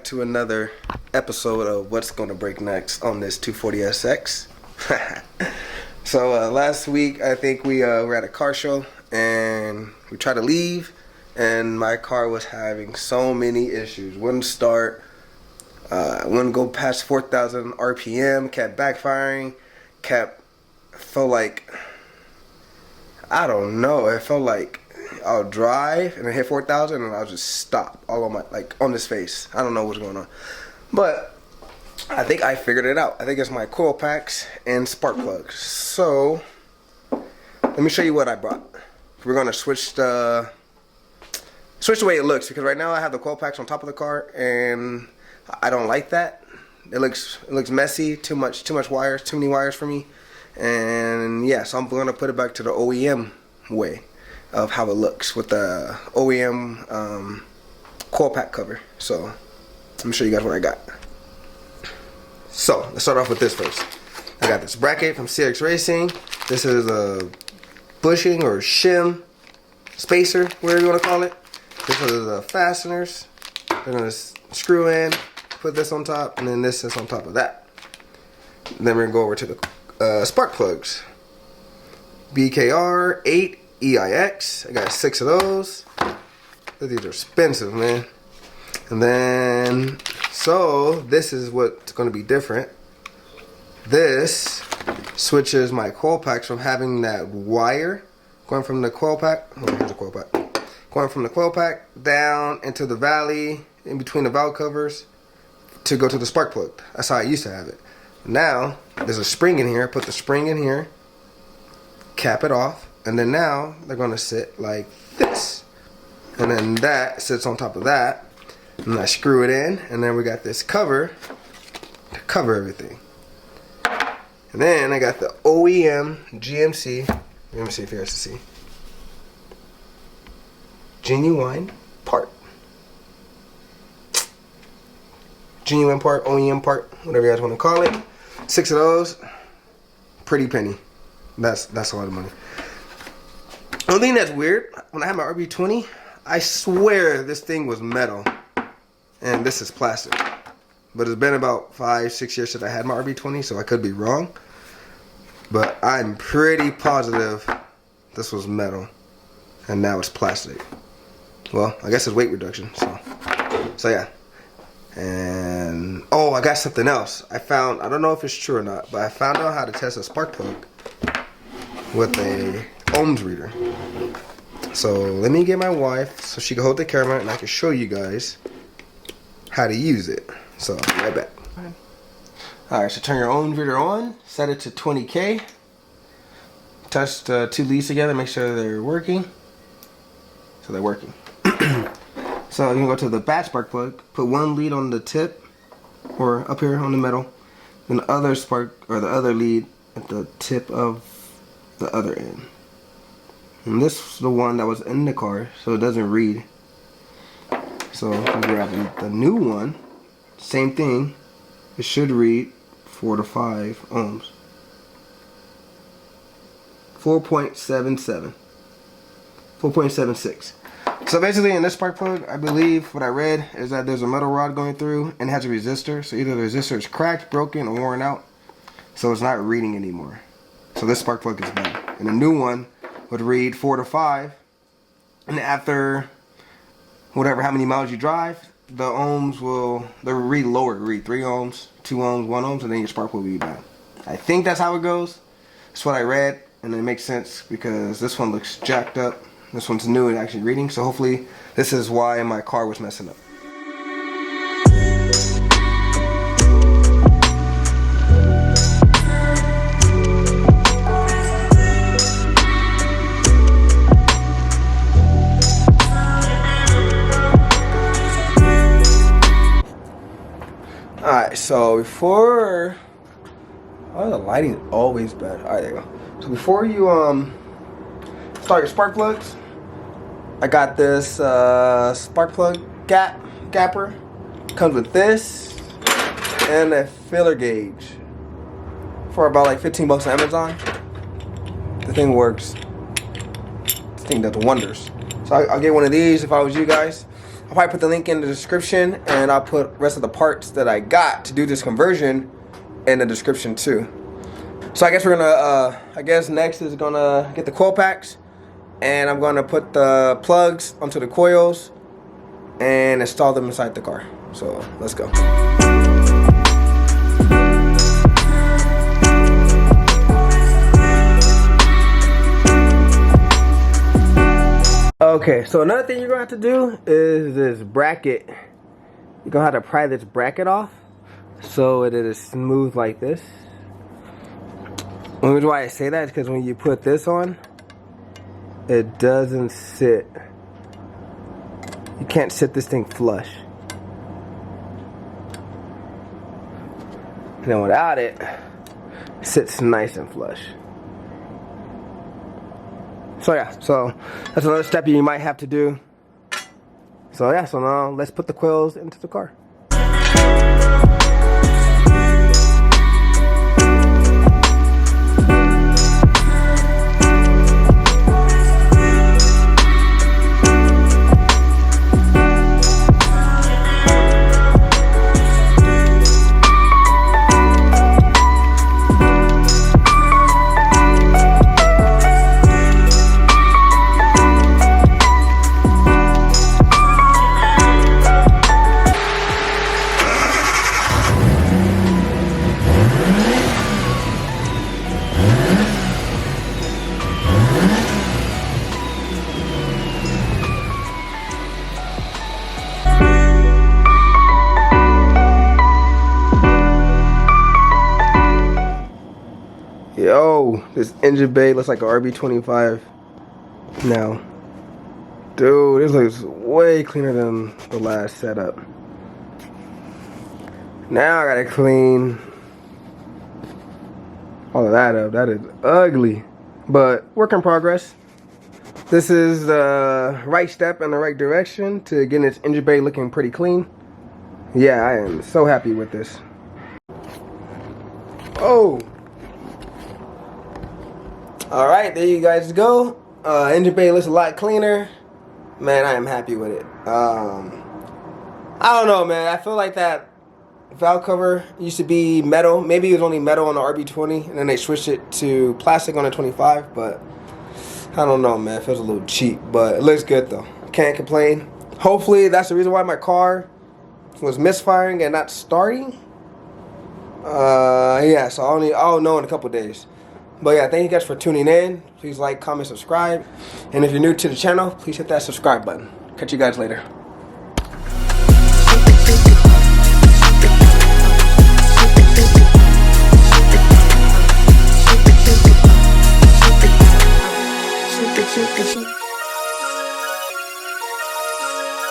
to another episode of What's Gonna Break Next on this 240SX. So last week I think we were at a car show and we tried to leave and my car was having so many issues. Wouldn't start, wouldn't go past 4,000 RPM, kept backfiring, felt like, I don't know, it felt like I'll drive and I hit 4,000 and I'll just stop all on my, like, on this face. I don't know what's going on, but I think I figured it out. I think it's my coil packs and spark plugs. So let me show you what I brought. We're gonna switch the way it looks, because right now I have the coil packs on top of the car and I don't like that. It looks messy, too much wires, too many wires for me. And yeah, so I'm gonna put it back to the OEM way of how it looks with the OEM coil pack cover. So let me show you guys what I got. So let's start off with this first. I got this bracket from CX Racing. This is a bushing or shim spacer, whatever you want to call it. This is the fasteners. They're gonna screw in, put this on top, and then this is on top of that. Then we're gonna go over to the spark plugs. BKR 8 EIX. I got 6 of those. These are expensive, man. And then, so this is what's going to be different. This switches my coil packs from having that wire going from the coil pack. Oh, here's a coil pack. Going from the coil pack down into the valley in between the valve covers to go to the spark plug. That's how I used to have it. Now there's a spring in here. Put the spring in here, cap it off. And then now they're gonna sit like this. And then that sits on top of that. And I screw it in. And then we got this cover to cover everything. And then I got the OEM GMC. Let me see if you guys can see. Genuine part. Genuine part, OEM part, whatever you guys want to call it. 6 of those. Pretty penny. That's a lot of money. The only thing that's weird, when I had my RB20, I swear this thing was metal and this is plastic. But it's been about 5-6 years since I had my RB20, so I could be wrong. But I'm pretty positive this was metal and now it's plastic. Well, I guess it's weight reduction, so yeah. And oh, I got something else. I don't know if it's true or not, but I found out how to test a spark plug with a ohms reader. So let me get my wife so she can hold the camera and I can show you guys how to use it. So I'll be right back. Alright, so turn your ohms reader on, set it to 20K, touch the 2 leads together, make sure they're working. So they're working. So you can go to the batch spark plug, put 1 lead on the tip or up here on the metal, then the other spark or the other lead at the tip of the other end. And this is the one that was in the car, so it doesn't read. So if you grab the new one, same thing, it should read 4 to 5 ohms. 4.77. 4.76. So basically in this spark plug, I believe what I read is that there's a metal rod going through and it has a resistor. So either the resistor is cracked, broken, or worn out. So it's not reading anymore. So this spark plug is bad. And the new one would read 4 to 5, and after whatever how many miles you drive, the ohms they'll read lower, read 3 ohms, 2 ohms, 1 ohms, and then your spark will be bad. I think that's how it goes. That's what I read, and it makes sense because this one looks jacked up. This one's new and actually reading, so hopefully this is why my car was messing up. Alright, so before, oh, the lighting is always bad. Alright, there you go. So before you start your spark plugs, I got this spark plug gapper. Comes with this and a filler gauge for about like 15 bucks on Amazon. The thing works. This thing does wonders. So I'll get one of these if I was you guys. I'll probably put the link in the description, and I'll put the rest of the parts that I got to do this conversion in the description too. So I guess we're gonna, next is gonna get the coil packs, and I'm gonna put the plugs onto the coils and install them inside the car. So let's go. Okay, so another thing you're gonna have to do is this bracket. You're gonna have to pry this bracket off so it is smooth like this. The reason why I say that is because when you put this on, it doesn't sit. You can't sit this thing flush. And then without it, it sits nice and flush. So yeah, so that's another step you might have to do. So yeah, so now let's put the coils into the car. Yo, this engine bay looks like an RB25 now. Dude, this looks way cleaner than the last setup. Now I gotta clean all of that up. That is ugly, but work in progress. This is the right step in the right direction to getting this engine bay looking pretty clean. Yeah, I am so happy with this. Oh! Alright, there you guys go. Engine bay looks a lot cleaner. Man, I am happy with it. I don't know, man. I feel like that valve cover used to be metal. Maybe it was only metal on the RB20, and then they switched it to plastic on the 25, but I don't know, man. It feels a little cheap, but it looks good, though. Can't complain. Hopefully, that's the reason why my car was misfiring and not starting. Yeah, so I'll know in a couple days. But yeah, thank you guys for tuning in. Please like, comment, subscribe. And if you're new to the channel, please hit that subscribe button. Catch you guys later.